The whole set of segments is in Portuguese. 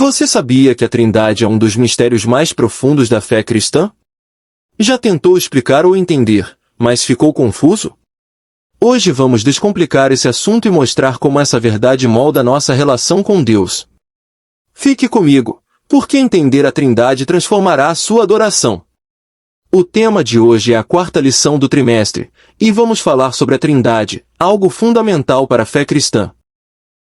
Você sabia que a Trindade é um dos mistérios mais profundos da fé cristã? Já tentou explicar ou entender, mas ficou confuso? Hoje vamos descomplicar esse assunto e mostrar como essa verdade molda nossa relação com Deus. Fique comigo, porque entender a Trindade transformará a sua adoração. O tema de hoje é a quarta lição do trimestre, e vamos falar sobre a Trindade, algo fundamental para a fé cristã.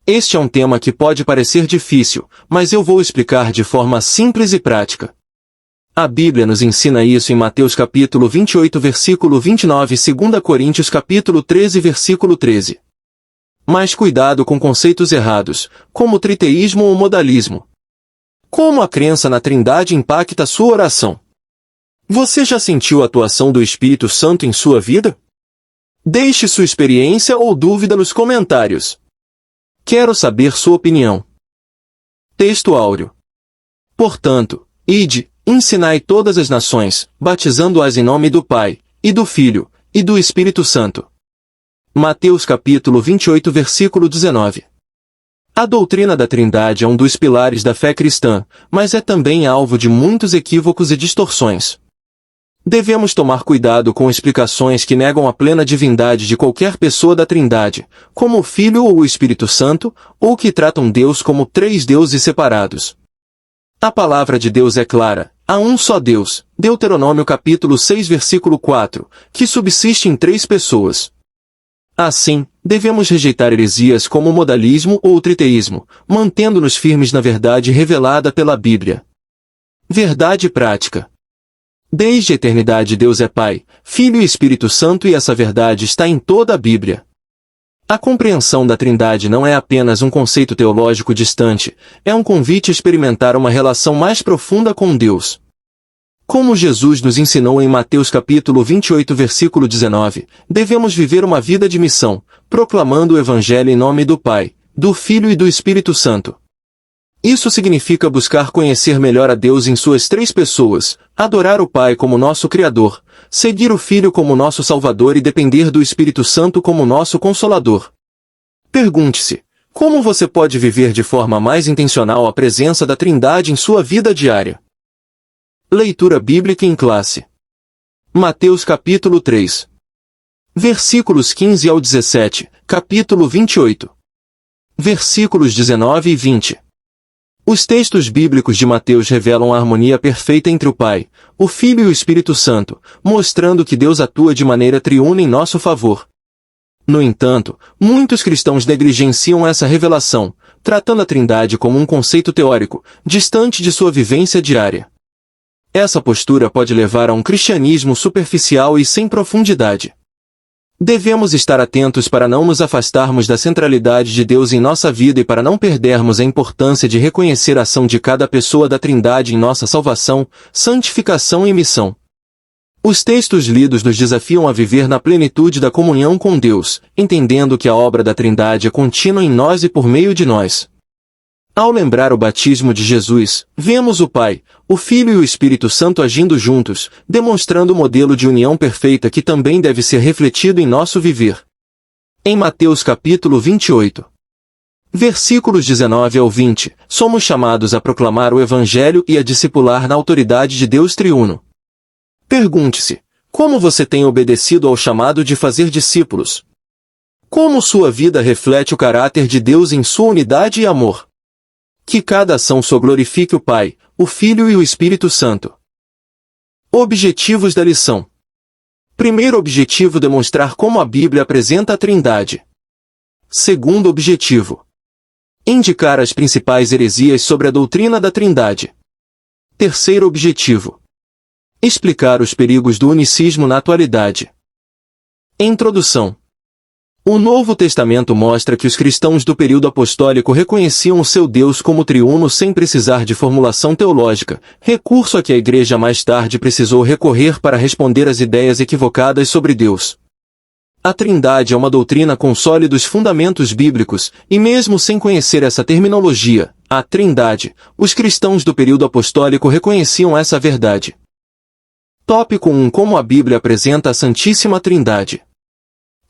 Este é um tema que pode parecer difícil, mas eu vou explicar de forma simples e prática. A Bíblia nos ensina isso em Mateus capítulo 28 versículo 29 e 2 Coríntios capítulo 13 versículo 13. Mas cuidado com conceitos errados, como triteísmo ou modalismo. Como a crença na Trindade impacta a sua oração? Você já sentiu a atuação do Espírito Santo em sua vida? Deixe sua experiência ou dúvida nos comentários. Quero saber sua opinião. Texto áureo. Portanto, ide, ensinai todas as nações, batizando-as em nome do Pai, e do Filho, e do Espírito Santo. Mateus capítulo 28 versículo 19. A doutrina da Trindade é um dos pilares da fé cristã, mas é também alvo de muitos equívocos e distorções. Devemos tomar cuidado com explicações que negam a plena divindade de qualquer pessoa da Trindade, como o Filho ou o Espírito Santo, ou que tratam Deus como três deuses separados. A palavra de Deus é clara: há um só Deus, Deuteronômio capítulo 6 versículo 4, que subsiste em três pessoas. Assim, devemos rejeitar heresias como o modalismo ou o triteísmo, mantendo-nos firmes na verdade revelada pela Bíblia. Verdade prática. Desde a eternidade Deus é Pai, Filho e Espírito Santo, e essa verdade está em toda a Bíblia. A compreensão da Trindade não é apenas um conceito teológico distante, é um convite a experimentar uma relação mais profunda com Deus. Como Jesus nos ensinou em Mateus capítulo 28 versículo 19, devemos viver uma vida de missão, proclamando o Evangelho em nome do Pai, do Filho e do Espírito Santo. Isso significa buscar conhecer melhor a Deus em suas três pessoas, adorar o Pai como nosso Criador, seguir o Filho como nosso Salvador e depender do Espírito Santo como nosso Consolador. Pergunte-se: como você pode viver de forma mais intencional a presença da Trindade em sua vida diária? Leitura bíblica em classe. Mateus capítulo 3. Versículos 15 ao 17, capítulo 28. Versículos 19 e 20. Os textos bíblicos de Mateus revelam a harmonia perfeita entre o Pai, o Filho e o Espírito Santo, mostrando que Deus atua de maneira triuna em nosso favor. No entanto, muitos cristãos negligenciam essa revelação, tratando a Trindade como um conceito teórico, distante de sua vivência diária. Essa postura pode levar a um cristianismo superficial e sem profundidade. Devemos estar atentos para não nos afastarmos da centralidade de Deus em nossa vida e para não perdermos a importância de reconhecer a ação de cada pessoa da Trindade em nossa salvação, santificação e missão. Os textos lidos nos desafiam a viver na plenitude da comunhão com Deus, entendendo que a obra da Trindade é contínua em nós e por meio de nós. Ao lembrar o batismo de Jesus, vemos o Pai, o Filho e o Espírito Santo agindo juntos, demonstrando o modelo de união perfeita que também deve ser refletido em nosso viver. Em Mateus capítulo 28, versículos 19 ao 20, somos chamados a proclamar o Evangelho e a discipular na autoridade de Deus triuno. Pergunte-se: como você tem obedecido ao chamado de fazer discípulos? Como sua vida reflete o caráter de Deus em sua unidade e amor? Que cada ação só glorifique o Pai, o Filho e o Espírito Santo. Objetivos da lição. Primeiro objetivo: demonstrar como a Bíblia apresenta a Trindade. Segundo objetivo: indicar as principais heresias sobre a doutrina da Trindade. Terceiro objetivo: explicar os perigos do unicismo na atualidade. Introdução. O Novo Testamento mostra que os cristãos do período apostólico reconheciam o seu Deus como triuno sem precisar de formulação teológica, recurso a que a Igreja mais tarde precisou recorrer para responder às ideias equivocadas sobre Deus. A Trindade é uma doutrina com sólidos fundamentos bíblicos, e mesmo sem conhecer essa terminologia, a Trindade, os cristãos do período apostólico reconheciam essa verdade. Tópico 1: Como a Bíblia apresenta a Santíssima Trindade.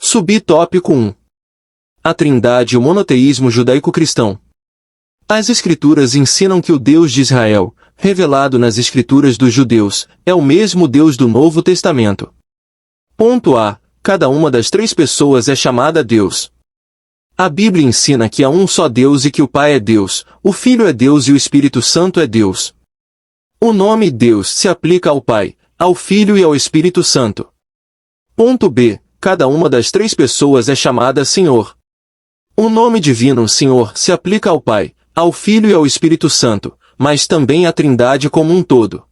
Subtópico 1: A Trindade e o monoteísmo judaico-cristão. As Escrituras ensinam que o Deus de Israel, revelado nas Escrituras dos judeus, é o mesmo Deus do Novo Testamento. Ponto A. Cada uma das três pessoas é chamada Deus. A Bíblia ensina que há um só Deus e que o Pai é Deus, o Filho é Deus e o Espírito Santo é Deus. O nome Deus se aplica ao Pai, ao Filho e ao Espírito Santo. Ponto B. Cada uma das três pessoas é chamada Senhor. O nome divino Senhor se aplica ao Pai, ao Filho e ao Espírito Santo, mas também à Trindade como um todo.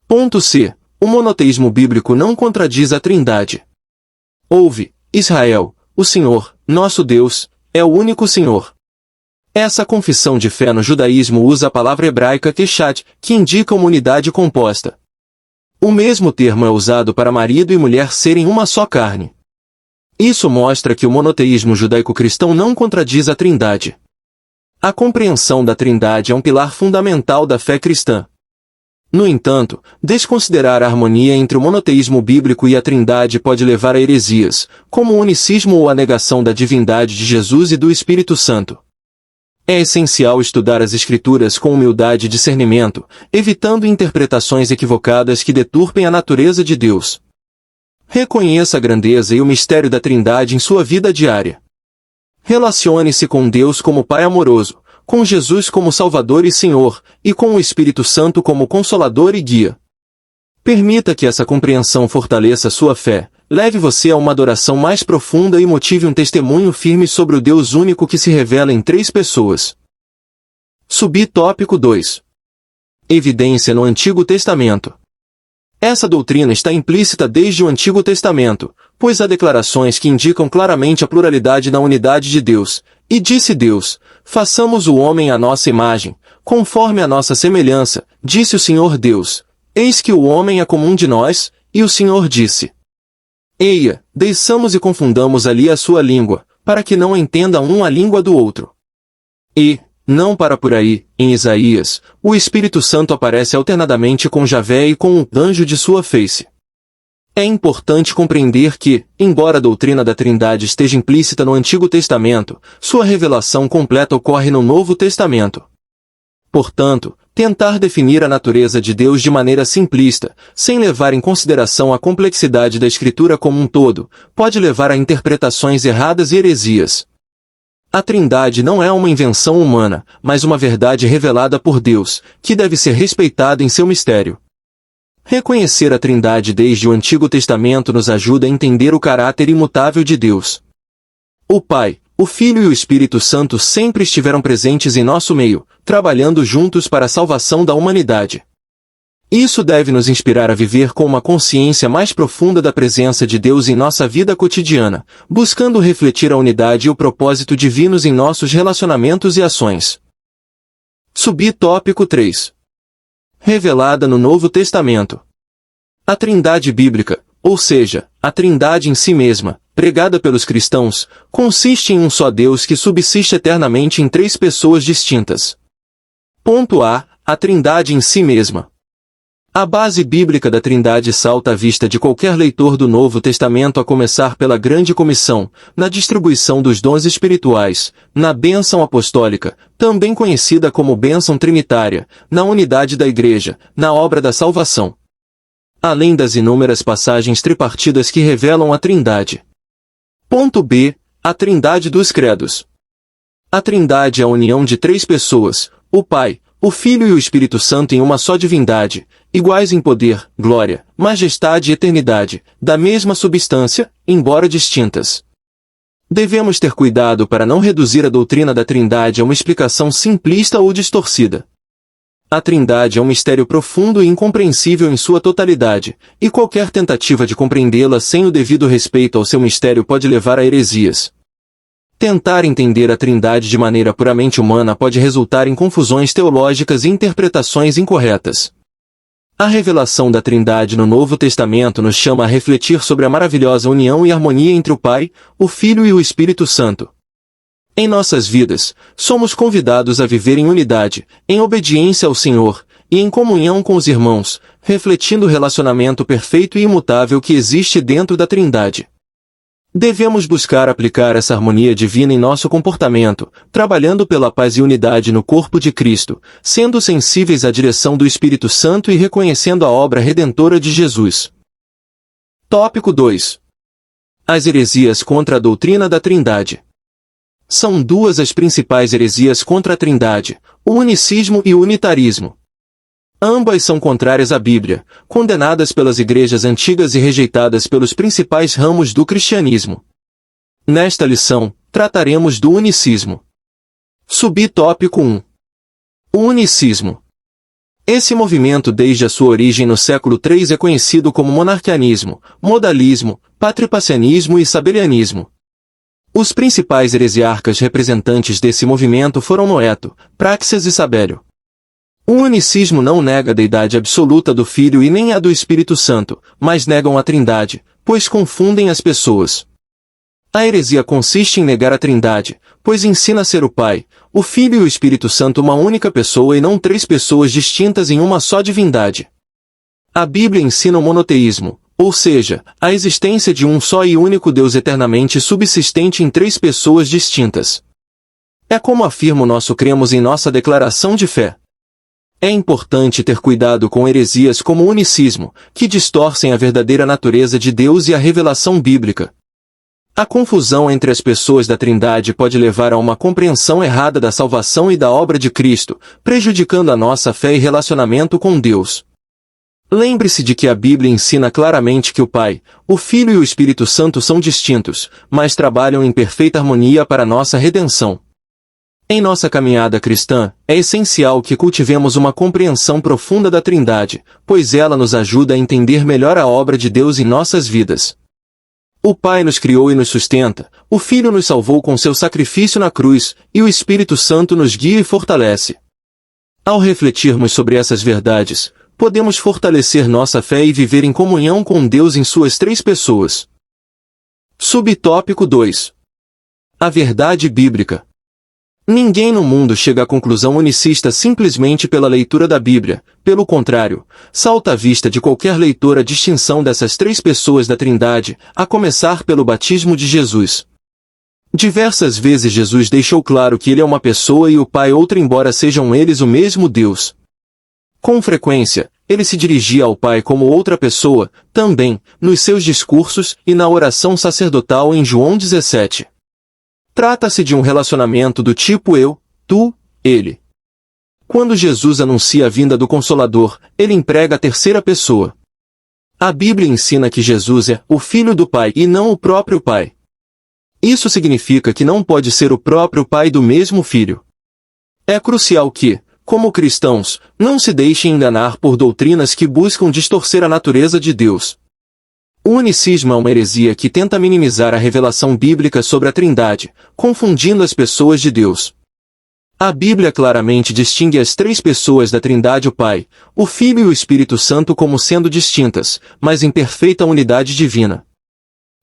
Ponto C. O monoteísmo bíblico não contradiz a Trindade. Ouve, Israel, o Senhor, nosso Deus, é o único Senhor. Essa confissão de fé no judaísmo usa a palavra hebraica Keshad, que indica uma unidade composta. O mesmo termo é usado para marido e mulher serem uma só carne. Isso mostra que o monoteísmo judaico-cristão não contradiz a Trindade. A compreensão da Trindade é um pilar fundamental da fé cristã. No entanto, desconsiderar a harmonia entre o monoteísmo bíblico e a Trindade pode levar a heresias, como o unicismo ou a negação da divindade de Jesus e do Espírito Santo. É essencial estudar as Escrituras com humildade e discernimento, evitando interpretações equivocadas que deturpem a natureza de Deus. Reconheça a grandeza e o mistério da Trindade em sua vida diária. Relacione-se com Deus como Pai amoroso, com Jesus como Salvador e Senhor, e com o Espírito Santo como Consolador e Guia. Permita que essa compreensão fortaleça sua fé, leve você a uma adoração mais profunda e motive um testemunho firme sobre o Deus único que se revela em três pessoas. Subtópico 2. Evidência no Antigo Testamento. Essa doutrina está implícita desde o Antigo Testamento, pois há declarações que indicam claramente a pluralidade na unidade de Deus. E disse Deus, façamos o homem à nossa imagem, conforme a nossa semelhança, disse o Senhor Deus. Eis que o homem é como um de nós, e o Senhor disse. Eia, desçamos e confundamos ali a sua língua, para que não entenda um a língua do outro. E, não para por aí, em Isaías, o Espírito Santo aparece alternadamente com Javé e com o anjo de sua face. É importante compreender que, embora a doutrina da Trindade esteja implícita no Antigo Testamento, sua revelação completa ocorre no Novo Testamento. Portanto, tentar definir a natureza de Deus de maneira simplista, sem levar em consideração a complexidade da Escritura como um todo, pode levar a interpretações erradas e heresias. A Trindade não é uma invenção humana, mas uma verdade revelada por Deus, que deve ser respeitada em seu mistério. Reconhecer a Trindade desde o Antigo Testamento nos ajuda a entender o caráter imutável de Deus. O Pai, o Filho e o Espírito Santo sempre estiveram presentes em nosso meio, trabalhando juntos para a salvação da humanidade. Isso deve nos inspirar a viver com uma consciência mais profunda da presença de Deus em nossa vida cotidiana, buscando refletir a unidade e o propósito divinos em nossos relacionamentos e ações. Subtópico 3. Revelada no Novo Testamento. A Trindade bíblica, ou seja, a Trindade em si mesma, pregada pelos cristãos, consiste em um só Deus que subsiste eternamente em três pessoas distintas. Ponto A. A Trindade em si mesma. A base bíblica da Trindade salta à vista de qualquer leitor do Novo Testamento, a começar pela Grande Comissão, na distribuição dos dons espirituais, na bênção apostólica, também conhecida como bênção trinitária, na unidade da Igreja, na obra da salvação. Além das inúmeras passagens tripartidas que revelam a Trindade. Ponto B. A Trindade dos Credos. A Trindade é a união de três pessoas, o Pai, o Filho e o Espírito Santo em uma só divindade, iguais em poder, glória, majestade e eternidade, da mesma substância, embora distintas. Devemos ter cuidado para não reduzir a doutrina da Trindade a uma explicação simplista ou distorcida. A Trindade é um mistério profundo e incompreensível em sua totalidade, e qualquer tentativa de compreendê-la sem o devido respeito ao seu mistério pode levar a heresias. Tentar entender a Trindade de maneira puramente humana pode resultar em confusões teológicas e interpretações incorretas. A revelação da Trindade no Novo Testamento nos chama a refletir sobre a maravilhosa união e harmonia entre o Pai, o Filho e o Espírito Santo. Em nossas vidas, somos convidados a viver em unidade, em obediência ao Senhor, e em comunhão com os irmãos, refletindo o relacionamento perfeito e imutável que existe dentro da Trindade. Devemos buscar aplicar essa harmonia divina em nosso comportamento, trabalhando pela paz e unidade no corpo de Cristo, sendo sensíveis à direção do Espírito Santo e reconhecendo a obra redentora de Jesus. Tópico 2. As heresias contra a doutrina da Trindade. São duas as principais heresias contra a Trindade, o unicismo e o unitarismo. Ambas são contrárias à Bíblia, condenadas pelas igrejas antigas e rejeitadas pelos principais ramos do cristianismo. Nesta lição, trataremos do unicismo. Subtópico 1. O unicismo. Esse movimento desde a sua origem no século III é conhecido como monarquianismo, modalismo, patripacianismo e sabelianismo. Os principais heresiarcas representantes desse movimento foram Noeto, Práxeas e Sabélio. O unicismo não nega a deidade absoluta do Filho e nem a do Espírito Santo, mas negam a Trindade, pois confundem as pessoas. A heresia consiste em negar a Trindade, pois ensina ser o Pai, o Filho e o Espírito Santo uma única pessoa e não três pessoas distintas em uma só divindade. A Bíblia ensina o monoteísmo, ou seja, a existência de um só e único Deus eternamente subsistente em três pessoas distintas. É como afirma o nosso cremos em nossa declaração de fé. É importante ter cuidado com heresias como o unicismo, que distorcem a verdadeira natureza de Deus e a revelação bíblica. A confusão entre as pessoas da Trindade pode levar a uma compreensão errada da salvação e da obra de Cristo, prejudicando a nossa fé e relacionamento com Deus. Lembre-se de que a Bíblia ensina claramente que o Pai, o Filho e o Espírito Santo são distintos, mas trabalham em perfeita harmonia para nossa redenção. Em nossa caminhada cristã, é essencial que cultivemos uma compreensão profunda da Trindade, pois ela nos ajuda a entender melhor a obra de Deus em nossas vidas. O Pai nos criou e nos sustenta, o Filho nos salvou com seu sacrifício na cruz, e o Espírito Santo nos guia e fortalece. Ao refletirmos sobre essas verdades, podemos fortalecer nossa fé e viver em comunhão com Deus em suas três pessoas. Subtópico 2. A verdade bíblica. Ninguém no mundo chega à conclusão unicista simplesmente pela leitura da Bíblia, pelo contrário, salta à vista de qualquer leitor a distinção dessas três pessoas da Trindade, a começar pelo batismo de Jesus. Diversas vezes Jesus deixou claro que ele é uma pessoa e o Pai outra embora sejam eles o mesmo Deus. Com frequência, ele se dirigia ao Pai como outra pessoa, também, nos seus discursos e na oração sacerdotal em João 17. Trata-se de um relacionamento do tipo eu, tu, ele. Quando Jesus anuncia a vinda do Consolador, ele emprega a terceira pessoa. A Bíblia ensina que Jesus é o Filho do Pai e não o próprio Pai. Isso significa que não pode ser o próprio Pai do mesmo Filho. É crucial que, como cristãos, não se deixem enganar por doutrinas que buscam distorcer a natureza de Deus. O unicismo é uma heresia que tenta minimizar a revelação bíblica sobre a Trindade, confundindo as pessoas de Deus. A Bíblia claramente distingue as três pessoas da Trindade, o Pai, o Filho e o Espírito Santo como sendo distintas, mas em perfeita unidade divina.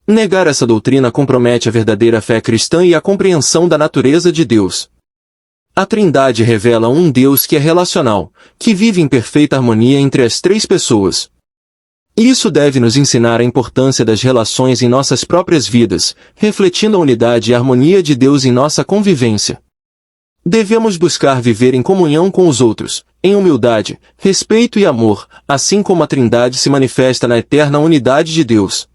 Negar essa doutrina compromete a verdadeira fé cristã e a compreensão da natureza de Deus. A Trindade revela um Deus que é relacional, que vive em perfeita harmonia entre as três pessoas. Isso deve nos ensinar a importância das relações em nossas próprias vidas, refletindo a unidade e a harmonia de Deus em nossa convivência. Devemos buscar viver em comunhão com os outros, em humildade, respeito e amor, assim como a Trindade se manifesta na eterna unidade de Deus.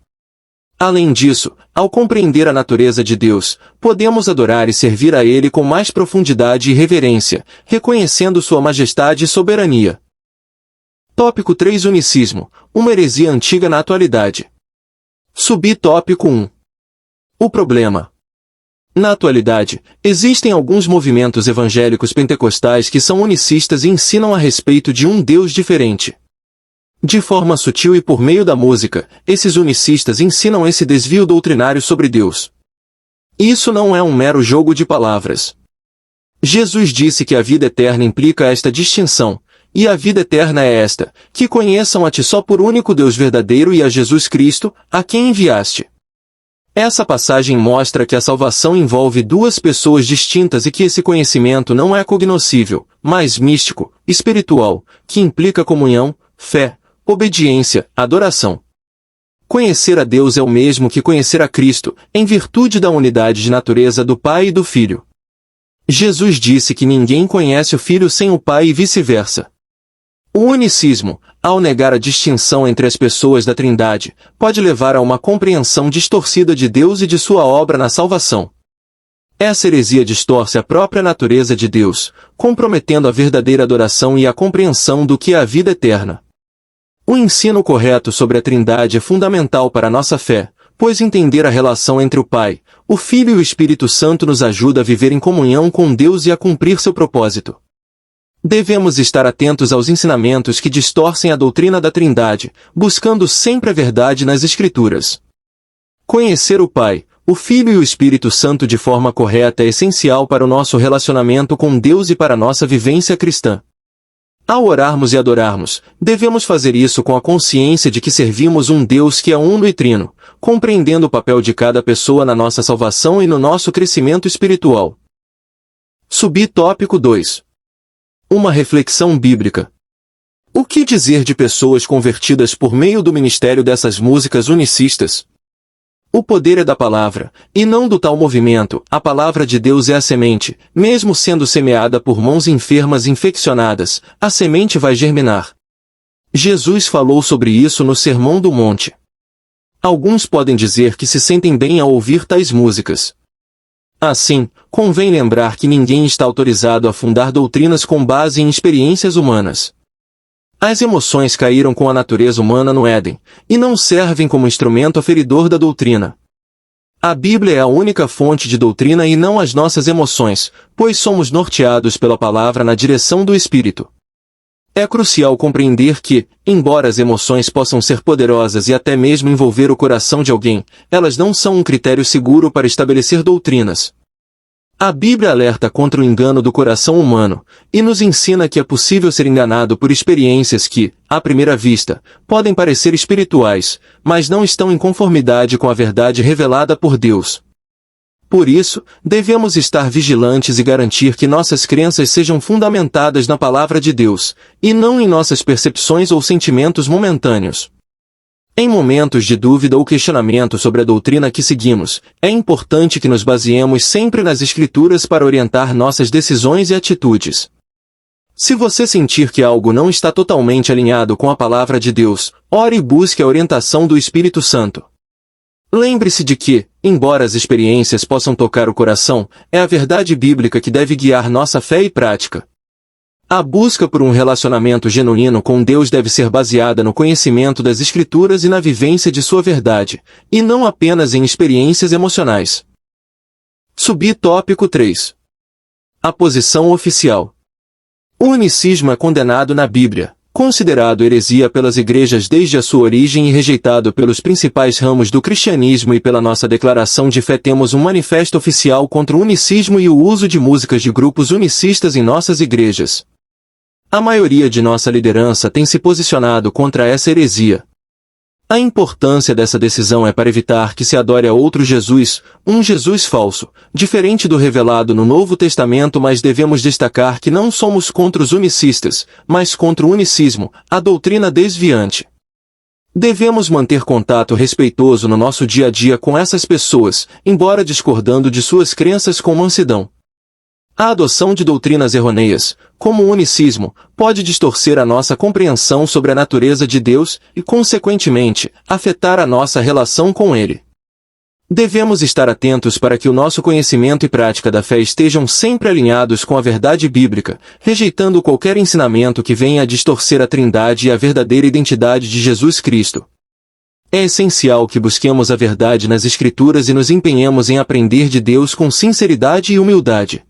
Além disso, ao compreender a natureza de Deus, podemos adorar e servir a Ele com mais profundidade e reverência, reconhecendo Sua majestade e soberania. Tópico 3. Unicismo, uma heresia antiga na atualidade. Subtópico 1. O problema. Na atualidade, existem alguns movimentos evangélicos pentecostais que são unicistas e ensinam a respeito de um Deus diferente. De forma sutil e por meio da música, esses unicistas ensinam esse desvio doutrinário sobre Deus. Isso não é um mero jogo de palavras. Jesus disse que a vida eterna implica esta distinção, e a vida eterna é esta, que conheçam a Ti só por único Deus verdadeiro e a Jesus Cristo, a quem enviaste. Essa passagem mostra que a salvação envolve duas pessoas distintas e que esse conhecimento não é cognoscível, mas místico, espiritual, que implica comunhão, fé, obediência, adoração. Conhecer a Deus é o mesmo que conhecer a Cristo, em virtude da unidade de natureza do Pai e do Filho. Jesus disse que ninguém conhece o Filho sem o Pai e vice-versa. O unicismo, ao negar a distinção entre as pessoas da Trindade, pode levar a uma compreensão distorcida de Deus e de sua obra na salvação. Essa heresia distorce a própria natureza de Deus, comprometendo a verdadeira adoração e a compreensão do que é a vida eterna. O ensino correto sobre a Trindade é fundamental para a nossa fé, pois entender a relação entre o Pai, o Filho e o Espírito Santo nos ajuda a viver em comunhão com Deus e a cumprir seu propósito. Devemos estar atentos aos ensinamentos que distorcem a doutrina da Trindade, buscando sempre a verdade nas Escrituras. Conhecer o Pai, o Filho e o Espírito Santo de forma correta é essencial para o nosso relacionamento com Deus e para a nossa vivência cristã. Ao orarmos e adorarmos, devemos fazer isso com a consciência de que servimos um Deus que é uno e trino, compreendendo o papel de cada pessoa na nossa salvação e no nosso crescimento espiritual. Subtópico 2. Uma reflexão bíblica. O que dizer de pessoas convertidas por meio do ministério dessas músicas unicistas? O poder é da palavra, e não do tal movimento. A palavra de Deus é a semente, mesmo sendo semeada por mãos enfermas e infeccionadas, a semente vai germinar. Jesus falou sobre isso no Sermão do Monte. Alguns podem dizer que se sentem bem ao ouvir tais músicas. Assim, convém lembrar que ninguém está autorizado a fundar doutrinas com base em experiências humanas. As emoções caíram com a natureza humana no Éden, e não servem como instrumento aferidor da doutrina. A Bíblia é a única fonte de doutrina e não as nossas emoções, pois somos norteados pela palavra na direção do Espírito. É crucial compreender que, embora as emoções possam ser poderosas e até mesmo envolver o coração de alguém, elas não são um critério seguro para estabelecer doutrinas. A Bíblia alerta contra o engano do coração humano, e nos ensina que é possível ser enganado por experiências que, à primeira vista, podem parecer espirituais, mas não estão em conformidade com a verdade revelada por Deus. Por isso, devemos estar vigilantes e garantir que nossas crenças sejam fundamentadas na palavra de Deus, e não em nossas percepções ou sentimentos momentâneos. Em momentos de dúvida ou questionamento sobre a doutrina que seguimos, é importante que nos baseemos sempre nas Escrituras para orientar nossas decisões e atitudes. Se você sentir que algo não está totalmente alinhado com a palavra de Deus, ore e busque a orientação do Espírito Santo. Lembre-se de que, embora as experiências possam tocar o coração, é a verdade bíblica que deve guiar nossa fé e prática. A busca por um relacionamento genuíno com Deus deve ser baseada no conhecimento das Escrituras e na vivência de sua verdade, e não apenas em experiências emocionais. Subtópico 3. A posição oficial. O unicismo é condenado na Bíblia, considerado heresia pelas igrejas desde a sua origem e rejeitado pelos principais ramos do cristianismo, e pela nossa declaração de fé temos um manifesto oficial contra o unicismo e o uso de músicas de grupos unicistas em nossas igrejas. A maioria de nossa liderança tem se posicionado contra essa heresia. A importância dessa decisão é para evitar que se adore a outro Jesus, um Jesus falso, diferente do revelado no Novo Testamento, mas devemos destacar que não somos contra os unicistas, mas contra o unicismo, a doutrina desviante. Devemos manter contato respeitoso no nosso dia a dia com essas pessoas, embora discordando de suas crenças com mansidão. A adoção de doutrinas errôneas, como o unicismo, pode distorcer a nossa compreensão sobre a natureza de Deus e, consequentemente, afetar a nossa relação com Ele. Devemos estar atentos para que o nosso conhecimento e prática da fé estejam sempre alinhados com a verdade bíblica, rejeitando qualquer ensinamento que venha a distorcer a Trindade e a verdadeira identidade de Jesus Cristo. É essencial que busquemos a verdade nas Escrituras e nos empenhemos em aprender de Deus com sinceridade e humildade.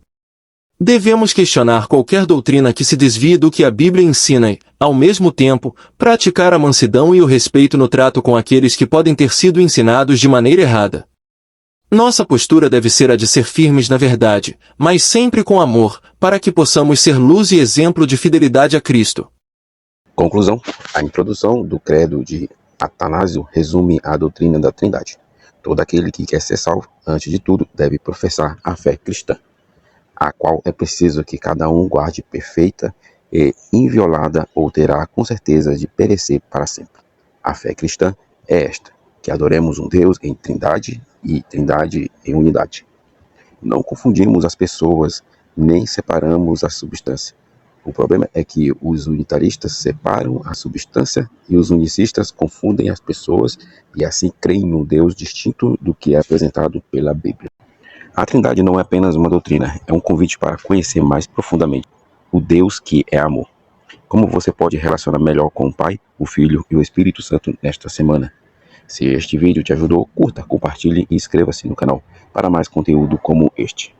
Devemos questionar qualquer doutrina que se desvie do que a Bíblia ensina e, ao mesmo tempo, praticar a mansidão e o respeito no trato com aqueles que podem ter sido ensinados de maneira errada. Nossa postura deve ser a de ser firmes na verdade, mas sempre com amor, para que possamos ser luz e exemplo de fidelidade a Cristo. Conclusão. A introdução do credo de Atanásio resume a doutrina da Trindade. Todo aquele que quer ser salvo, antes de tudo, deve professar a fé cristã, a qual é preciso que cada um guarde perfeita e inviolada, ou terá com certeza de perecer para sempre. A fé cristã é esta: que adoremos um Deus em trindade e trindade em unidade. Não confundimos as pessoas, nem separamos a substância. O problema é que os unitaristas separam a substância e os unicistas confundem as pessoas e assim creem num Deus distinto do que é apresentado pela Bíblia. A Trindade não é apenas uma doutrina, é um convite para conhecer mais profundamente o Deus que é amor. Como você pode relacionar melhor com o Pai, o Filho e o Espírito Santo nesta semana? Se este vídeo te ajudou, curta, compartilhe e inscreva-se no canal para mais conteúdo como este.